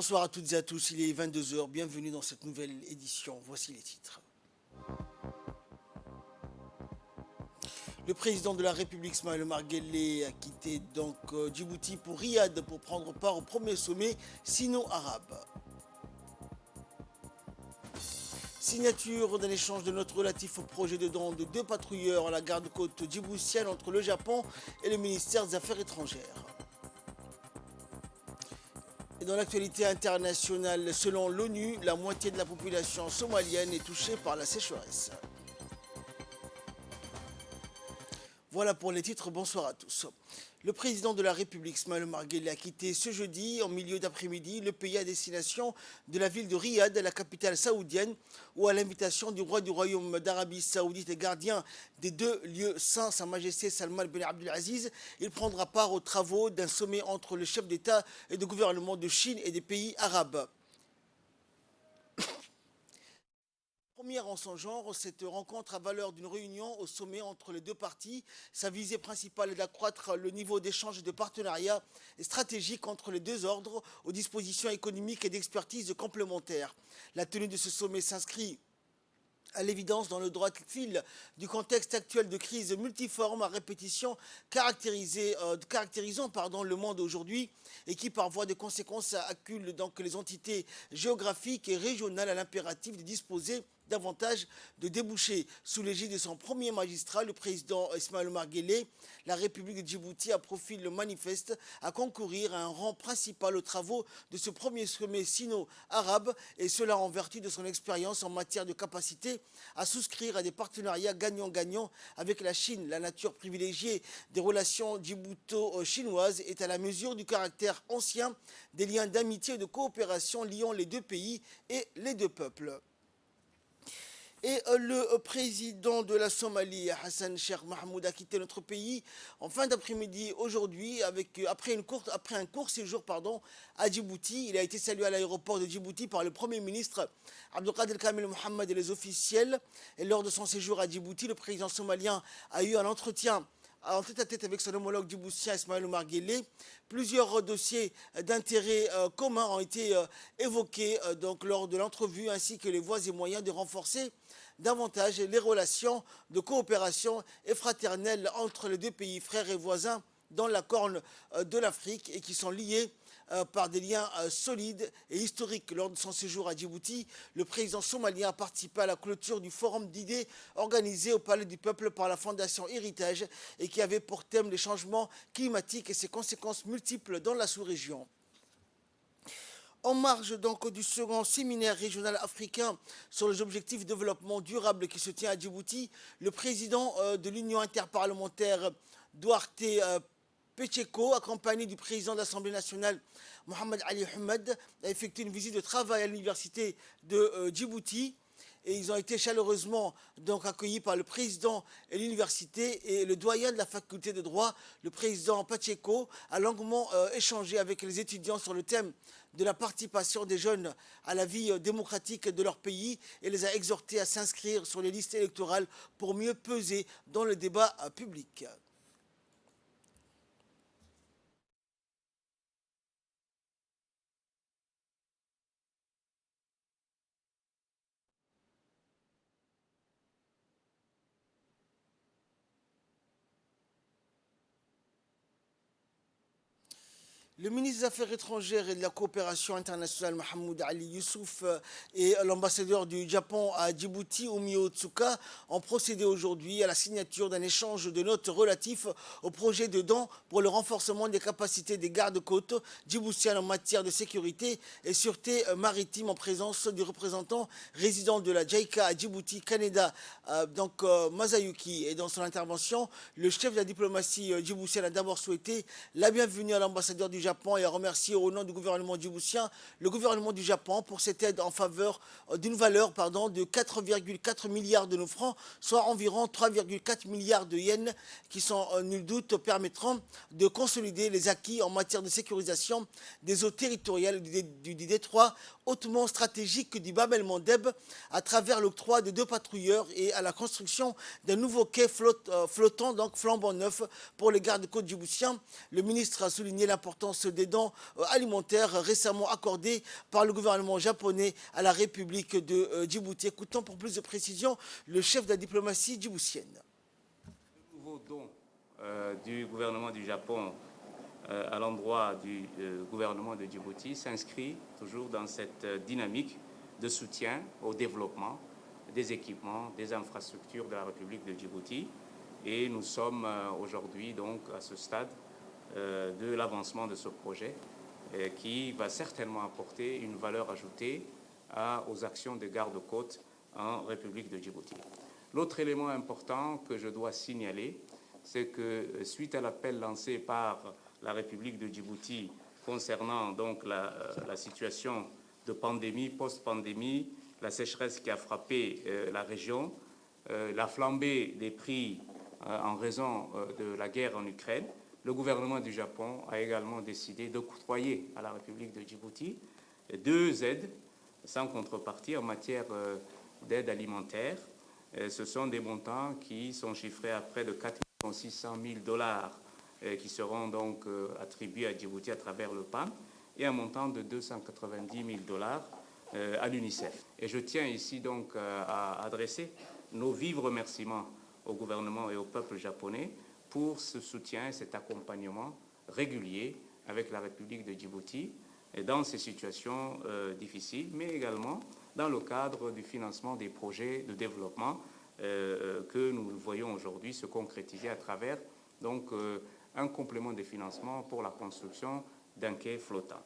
Bonsoir à toutes et à tous, il est 22 heures. Bienvenue dans cette nouvelle édition. Voici les titres. Le président de la République, Ismaël Omar Guelleh, a quitté donc Djibouti pour Riyad pour prendre part au premier sommet sino-arabe. Signature d'un échange de notes relatif au projet de don de 2 patrouilleurs à la garde-côte djiboutienne entre le Japon et le ministère des Affaires étrangères. Et dans l'actualité internationale, selon l'ONU, la moitié de la population somalienne est touchée par la sécheresse. Voilà pour les titres, bonsoir à tous. Le président de la République, Ismaël Omar Guelleh, a quitté ce jeudi, en milieu d'après-midi, le pays à destination de la ville de Riyad, la capitale saoudienne, où à l'invitation du roi du royaume d'Arabie saoudite et gardien des 2 lieux saints, Sa Majesté Salman Ben Abdelaziz, il prendra part aux travaux d'un sommet entre les chefs d'État et de gouvernement de Chine et des pays arabes. Première en son genre, cette rencontre a valeur d'une réunion au sommet entre les 2 parties. Sa visée principale est d'accroître le niveau d'échange et de partenariat stratégique entre les 2 ordres aux dispositions économiques et d'expertise complémentaires. La tenue de ce sommet s'inscrit à l'évidence dans le droit fil du contexte actuel de crise multiforme à répétition caractérisant le monde aujourd'hui et qui par voie de conséquence accule donc les entités géographiques et régionales à l'impératif de disposer davantage de débouchés. Sous l'égide de son premier magistrat, le président Ismaël Omar Guelleh, la République de Djibouti a profil manifeste à concourir à un rang principal aux travaux de ce premier sommet sino-arabe, et cela en vertu de son expérience en matière de capacité à souscrire à des partenariats gagnant-gagnant avec la Chine. La nature privilégiée des relations djibouto-chinoises est à la mesure du caractère ancien des liens d'amitié et de coopération liant les 2 pays et les 2 peuples. Et le président de la Somalie, Hassan Sheikh Mahmoud, a quitté notre pays en fin d'après-midi aujourd'hui après un court séjour à Djibouti. Il a été salué à l'aéroport de Djibouti par le Premier ministre Abdelkader Kamel Mohamed et les officiels. Et lors de son séjour à Djibouti, le président somalien a eu un entretien en tête-à-tête avec son homologue djiboutien Ismaël Omar Guelleh. Plusieurs dossiers d'intérêt commun ont été évoqués lors de l'entrevue, ainsi que les voies et moyens de renforcer davantage les relations de coopération et fraternelle entre les 2 pays frères et voisins dans la corne de l'Afrique et qui sont liés par des liens solides et historiques. Lors de son séjour à Djibouti, le président somalien a participé à la clôture du forum d'idées organisé au Palais du Peuple par la Fondation Héritage et qui avait pour thème les changements climatiques et ses conséquences multiples dans la sous-région. En marge donc du second séminaire régional africain sur les objectifs de développement durable qui se tient à Djibouti, le président de l'Union interparlementaire Duarte Pacheco, accompagné du président de l'Assemblée nationale Mohamed Ali Ahmed, a effectué une visite de travail à l'université de Djibouti. Et ils ont été chaleureusement accueillis par le président de l'université et le doyen de la faculté de droit. Le président Pacheco a longuement échangé avec les étudiants sur le thème de la participation des jeunes à la vie démocratique de leur pays et les a exhortés à s'inscrire sur les listes électorales pour mieux peser dans le débat public. Le ministre des Affaires étrangères et de la coopération internationale, Mahmoud Ali Youssouf, et l'ambassadeur du Japon à Djibouti, Umio Tsuka, ont procédé aujourd'hui à la signature d'un échange de notes relatif au projet de don pour le renforcement des capacités des gardes-côtes djiboutiennes en matière de sécurité et sûreté maritime, en présence du représentant résident de la JICA à Djibouti, Kaneda Masayuki. Et dans son intervention, le chef de la diplomatie djiboutienne a d'abord souhaité la bienvenue à l'ambassadeur du Japon et a remercié au nom du gouvernement djiboutien le gouvernement du Japon pour cette aide en faveur d'une valeur de 4,4 milliards de nos francs, soit environ 3,4 milliards de yens, qui sans nul doute permettront de consolider les acquis en matière de sécurisation des eaux territoriales du détroit hautement stratégique du Bab el-Mandeb à travers l'octroi de 2 patrouilleurs et à la construction d'un nouveau quai flottant, donc flambant neuf, pour les gardes-côtes djiboutiens. Le ministre a souligné l'importance des dons alimentaires récemment accordés par le gouvernement japonais à la République de Djibouti. Écoutons pour plus de précision le chef de la diplomatie djiboutienne. Le nouveau don du gouvernement du Japon à l'endroit du gouvernement de Djibouti s'inscrit toujours dans cette dynamique de soutien au développement des équipements, des infrastructures de la République de Djibouti. Et nous sommes aujourd'hui donc à ce stade de l'avancement de ce projet qui va certainement apporter une valeur ajoutée aux actions de garde-côtes en République de Djibouti. L'autre élément important que je dois signaler, c'est que suite à l'appel lancé par la République de Djibouti concernant donc la situation de pandémie, post-pandémie, la sécheresse qui a frappé la région, la flambée des prix en raison de la guerre en Ukraine, le gouvernement du Japon a également décidé d'octroyer à la République de Djibouti 2 aides sans contrepartie en matière d'aide alimentaire. Ce sont des montants qui sont chiffrés à près de 4 600 000 $ qui seront donc attribués à Djibouti à travers le PAM et un montant de 290 000 $ à l'UNICEF. Et je tiens ici donc à adresser nos vifs remerciements au gouvernement et au peuple japonais pour ce soutien et cet accompagnement régulier avec la République de Djibouti dans ces situations difficiles, mais également dans le cadre du financement des projets de développement que nous voyons aujourd'hui se concrétiser à travers donc, un complément de financement pour la construction d'un quai flottant.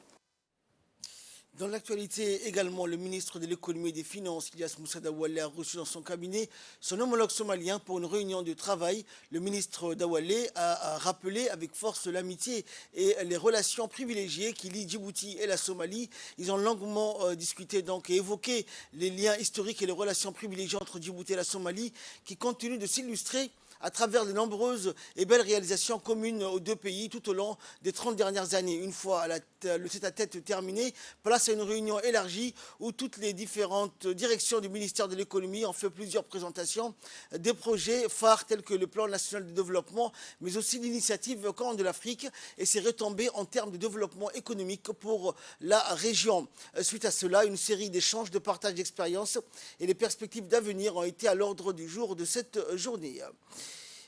Dans l'actualité également, le ministre de l'économie et des finances, Ilyas Moussa Daoualé, a reçu dans son cabinet son homologue somalien pour une réunion de travail. Le ministre Daoualé a rappelé avec force l'amitié et les relations privilégiées qui lient Djibouti et la Somalie. Ils ont longuement discuté donc et évoqué les liens historiques et les relations privilégiées entre Djibouti et la Somalie qui continuent de s'illustrer à travers de nombreuses et belles réalisations communes aux 2 pays tout au long des 30 dernières années. Une fois le tête-à-tête terminé, place à une réunion élargie où toutes les différentes directions du ministère de l'économie ont fait plusieurs présentations des projets phares tels que le plan national de développement, mais aussi l'initiative Corne de l'Afrique et ses retombées en termes de développement économique pour la région. Suite à cela, une série d'échanges, de partage d'expériences et les perspectives d'avenir ont été à l'ordre du jour de cette journée.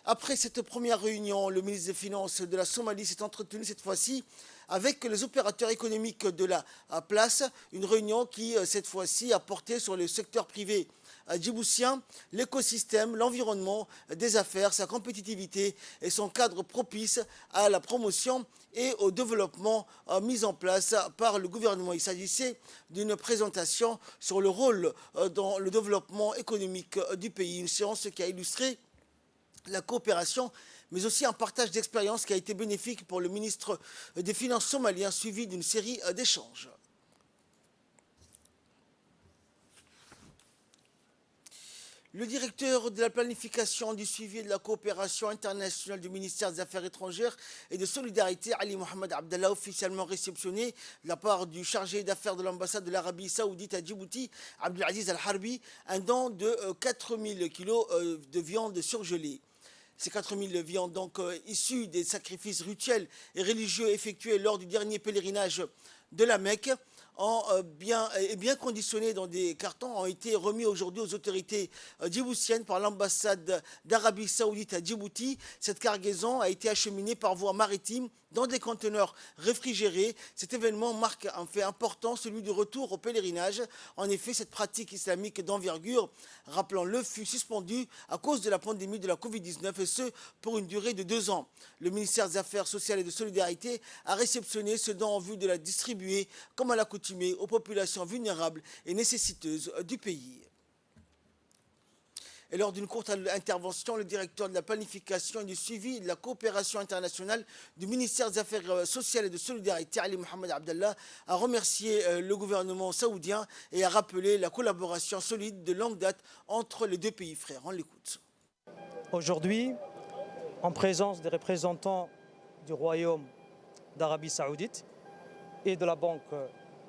Après cette première réunion, le ministre des Finances de la Somalie s'est entretenu cette fois-ci avec les opérateurs économiques de la place. Une réunion qui, cette fois-ci, a porté sur le secteur privé djiboutien, l'écosystème, l'environnement des affaires, sa compétitivité et son cadre propice à la promotion et au développement mis en place par le gouvernement. Il s'agissait d'une présentation sur le rôle dans le développement économique du pays, une séance qui a illustré la coopération, mais aussi un partage d'expérience qui a été bénéfique pour le ministre des Finances somalien, suivi d'une série d'échanges. Le directeur de la planification, du suivi et de la coopération internationale du ministère des Affaires étrangères et de solidarité, Ali Mohamed Abdallah, officiellement réceptionné de la part du chargé d'affaires de l'ambassade de l'Arabie Saoudite à Djibouti, Abdelaziz Al-Harbi, un don de 4000 kilos de viande surgelée. Ces 4000 viandes donc issues des sacrifices rituels et religieux effectués lors du dernier pèlerinage de la Mecque bien conditionnés dans des cartons ont été remis aujourd'hui aux autorités djiboutiennes par l'ambassade d'Arabie Saoudite à Djibouti. Cette cargaison a été acheminée par voie maritime dans des conteneurs réfrigérés. Cet événement marque un fait important, celui du retour au pèlerinage. En effet, cette pratique islamique d'envergure, rappelons-le, fut suspendue à cause de la pandémie de la Covid-19 et ce, pour une durée de 2 ans. Le ministère des Affaires sociales et de solidarité a réceptionné ce don en vue de la distribuer, comme à l'accoutumée, aux populations vulnérables et nécessiteuses du pays. Et lors d'une courte intervention, le directeur de la planification et du suivi et de la coopération internationale du ministère des Affaires sociales et de solidarité, Ali Mohamed Abdallah, a remercié le gouvernement saoudien et a rappelé la collaboration solide de longue date entre les 2 pays frères. On l'écoute. Aujourd'hui, en présence des représentants du Royaume d'Arabie Saoudite et de la Banque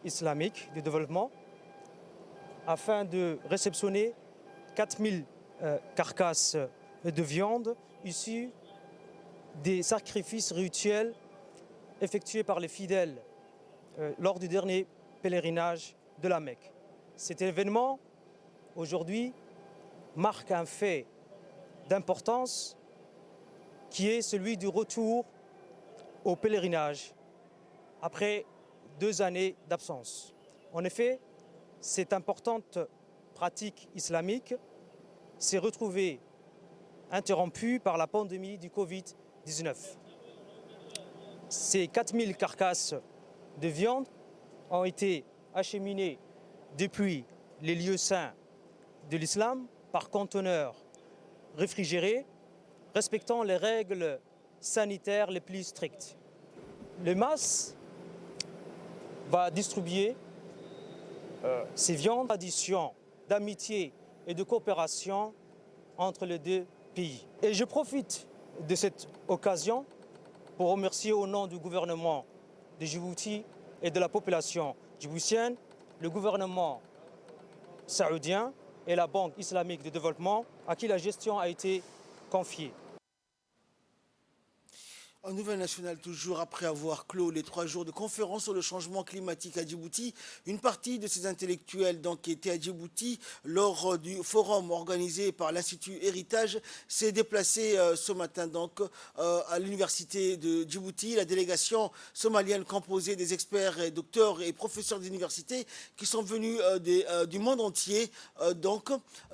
islamique de développement afin de réceptionner 4000 carcasses de viande issues des sacrifices rituels effectués par les fidèles lors du dernier pèlerinage de la Mecque. Cet événement, aujourd'hui, marque un fait d'importance qui est celui du retour au pèlerinage après 2 années d'absence. En effet, cette importante pratique islamique s'est retrouvée interrompue par la pandémie du Covid-19. Ces 4000 carcasses de viande ont été acheminées depuis les lieux saints de l'islam par conteneurs réfrigérés, respectant les règles sanitaires les plus strictes. Le MAS va distribuer ces viandes, tradition d'amitié et de coopération entre les 2 pays. Et je profite de cette occasion pour remercier au nom du gouvernement de Djibouti et de la population djiboutienne, le gouvernement saoudien et la Banque islamique de développement à qui la gestion a été confiée. En Nouvelle Nationale, toujours après avoir clos les 3 jours de conférence sur le changement climatique à Djibouti, une partie de ces intellectuels qui étaient à Djibouti lors du forum organisé par l'Institut Héritage s'est déplacée ce matin à l'université de Djibouti. La délégation somalienne composée des experts, et docteurs et professeurs d'université qui sont venus du monde entier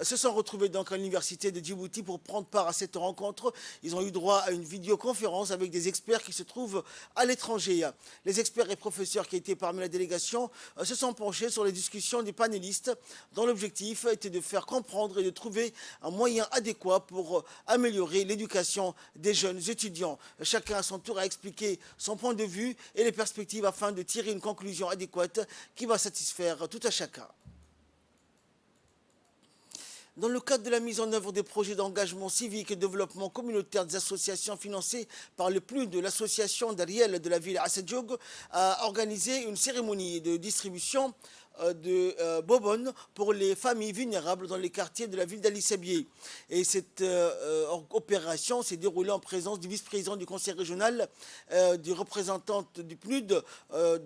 se sont retrouvés à l'université de Djibouti pour prendre part à cette rencontre. Ils ont eu droit à une vidéoconférence avec des experts qui se trouvent à l'étranger. Les experts et professeurs qui étaient parmi la délégation se sont penchés sur les discussions des panélistes dont l'objectif était de faire comprendre et de trouver un moyen adéquat pour améliorer l'éducation des jeunes étudiants. Chacun à son tour a expliqué son point de vue et les perspectives afin de tirer une conclusion adéquate qui va satisfaire tout à chacun. Dans le cadre de la mise en œuvre des projets d'engagement civique et de développement communautaire des associations financées par le PNUD de l'association d'Ariel de la ville Assadjoug a organisé une cérémonie de distribution de bonbonnes pour les familles vulnérables dans les quartiers de la ville d'Ali Sabié. Et cette opération s'est déroulée en présence du vice-président du conseil régional, du représentant du PNUD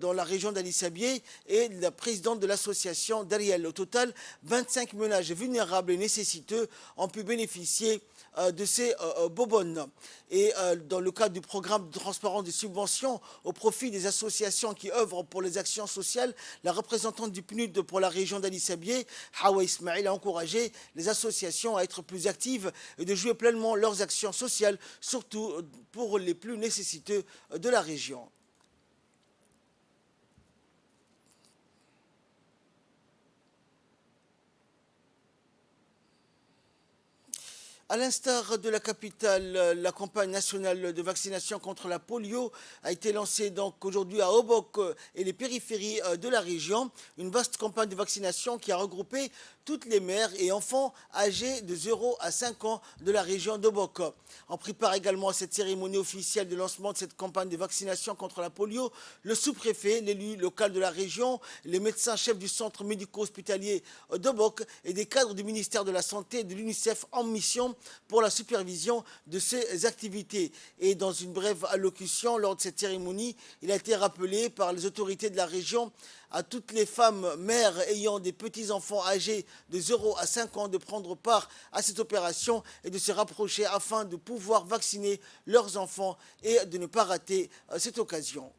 dans la région d'Ali Sabié et de la présidente de l'association d'Ariel. Au total, 25 ménages vulnérables et nécessiteux ont pu bénéficier de ces bonbonnes. Et dans le cadre du programme de transparence des subventions au profit des associations qui œuvrent pour les actions sociales, la représentante du PNUD pour la région d'Ali Sabié, Hawa Ismail, a encouragé les associations à être plus actives et de jouer pleinement leurs actions sociales, surtout pour les plus nécessiteux de la région. À l'instar de la capitale, la campagne nationale de vaccination contre la polio a été lancée aujourd'hui à Obok et les périphéries de la région. Une vaste campagne de vaccination qui a regroupé toutes les mères et enfants âgés de 0 à 5 ans de la région d'Obok. On prépare également à cette cérémonie officielle de lancement de cette campagne de vaccination contre la polio le sous-préfet, l'élu local de la région, les médecins-chefs du centre médico-hospitalier d'Obok et des cadres du ministère de la Santé et de l'UNICEF en mission pour la supervision de ces activités. Et dans une brève allocution lors de cette cérémonie, il a été rappelé par les autorités de la région à toutes les femmes mères ayant des petits-enfants âgés de 0 à 5 ans de prendre part à cette opération et de se rapprocher afin de pouvoir vacciner leurs enfants et de ne pas rater cette occasion.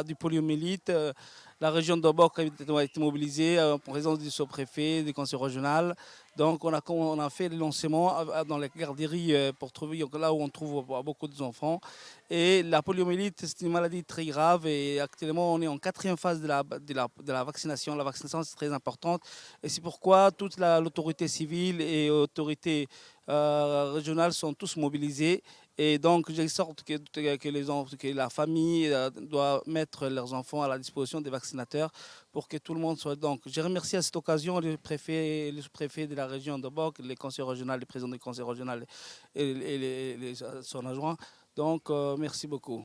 Du poliomyélite, la région d'Obok a été mobilisée en présence du sous-préfet, du conseil régional. Donc on a fait le lancement dans les garderies pour trouver là où on trouve beaucoup d'enfants. Et la poliomyélite, c'est une maladie très grave et actuellement on est en 4e phase de la vaccination. La vaccination c'est très importante et c'est pourquoi toute l'autorité civile et l'autorité régionale sont tous mobilisés. Et donc, j'exhorte que la famille doit mettre leurs enfants à la disposition des vaccinateurs pour que tout le monde soit. Donc, je remercie à cette occasion le préfet de la région de Bok, les conseils régionaux, les présidents du conseil régional et son adjoint. Donc, merci beaucoup.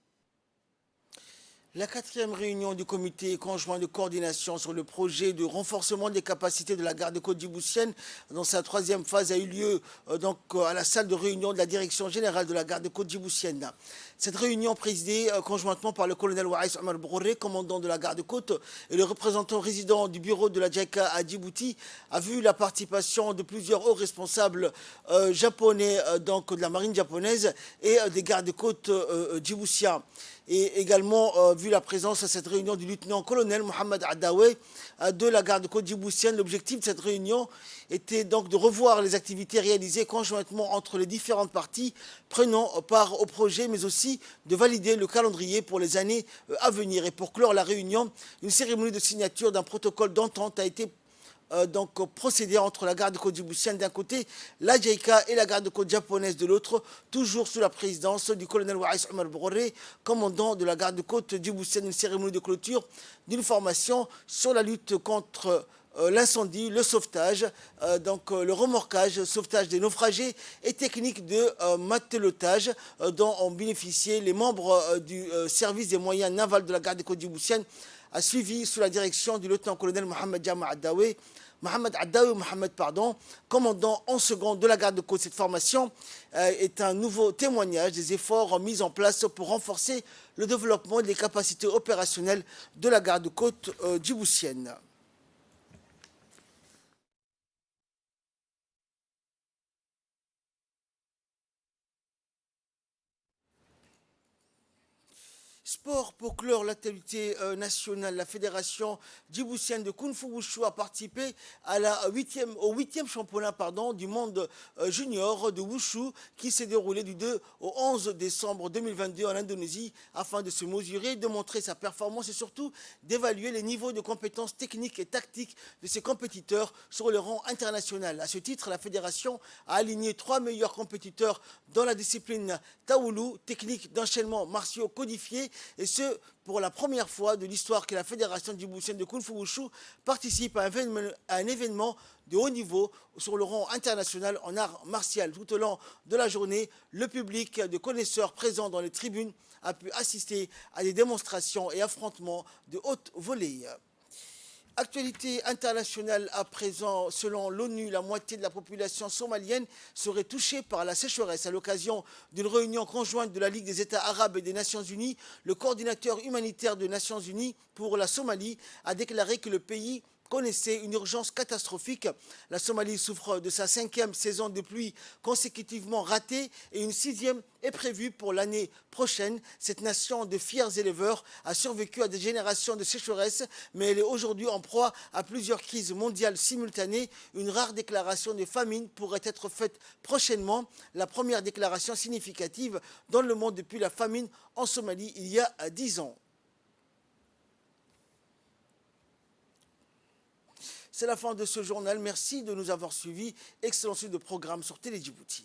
La 4e réunion du comité conjoint de coordination sur le projet de renforcement des capacités de la garde-côte djiboutienne dans sa 3e phase a eu lieu à la salle de réunion de la direction générale de la garde-côte djiboutienne. Cette réunion présidée conjointement par le colonel Waïs Omar Bourré, commandant de la garde-côte, et le représentant résident du bureau de la JICA à Djibouti, a vu la participation de plusieurs hauts responsables japonais de la marine japonaise et des gardes-côtes djiboutiens. Et également vu la présence à cette réunion du lieutenant-colonel Mohamed Addaoué de la garde-côte djiboutienne. L'objectif de cette réunion était donc de revoir les activités réalisées conjointement entre les différentes parties prenant part au projet, mais aussi de valider le calendrier pour les années à venir. Et pour clore la réunion, une cérémonie de signature d'un protocole d'entente a été procéder entre la garde-côte djiboutienne d'un côté, la JICA et la garde-côte japonaise de l'autre, toujours sous la présidence du colonel Waïs Omar Bourré, commandant de la garde-côte djiboutienne. Une cérémonie de clôture d'une formation sur la lutte contre l'incendie, le sauvetage, le remorquage, sauvetage des naufragés et techniques de matelotage dont ont bénéficié les membres du service des moyens navals de la garde-côte djiboutienne, a suivi sous la direction du lieutenant-colonel Mohamed Addaoué, commandant en second de la garde-côte. Cette formation est un nouveau témoignage des efforts mis en place pour renforcer le développement des capacités opérationnelles de la garde-côte djiboutienne. Sport, pour clore l'actualité nationale, la fédération djiboutienne de Kung Fu Wushu a participé au 8e championnat du monde junior de Wushu qui s'est déroulé du 2 au 11 décembre 2022 en Indonésie afin de se mesurer, de montrer sa performance et surtout d'évaluer les niveaux de compétences techniques et tactiques de ses compétiteurs sur le rang international. À ce titre, la fédération a aligné 3 meilleurs compétiteurs dans la discipline Taoulou, technique d'enchaînement martiaux codifiés, et ce, pour la première fois de l'histoire que la Fédération djiboutienne de Kung Fu Wushu participe à un événement de haut niveau sur le rang international en art martial. Tout au long de la journée, le public de connaisseurs présents dans les tribunes a pu assister à des démonstrations et affrontements de haute volée. Actualité internationale à présent, selon l'ONU, la moitié de la population somalienne serait touchée par la sécheresse. À l'occasion d'une réunion conjointe de la Ligue des États arabes et des Nations unies, le coordinateur humanitaire des Nations unies pour la Somalie a déclaré que le pays connaissait une urgence catastrophique. La Somalie souffre de sa 5e saison de pluie consécutivement ratée et une 6e est prévue pour l'année prochaine. Cette nation de fiers éleveurs a survécu à des générations de sécheresse, mais elle est aujourd'hui en proie à plusieurs crises mondiales simultanées. Une rare déclaration de famine pourrait être faite prochainement, la première déclaration significative dans le monde depuis la famine en Somalie il y a 10 ans. C'est la fin de ce journal. Merci de nous avoir suivis. Excellent suite de programme sur Télé Djibouti.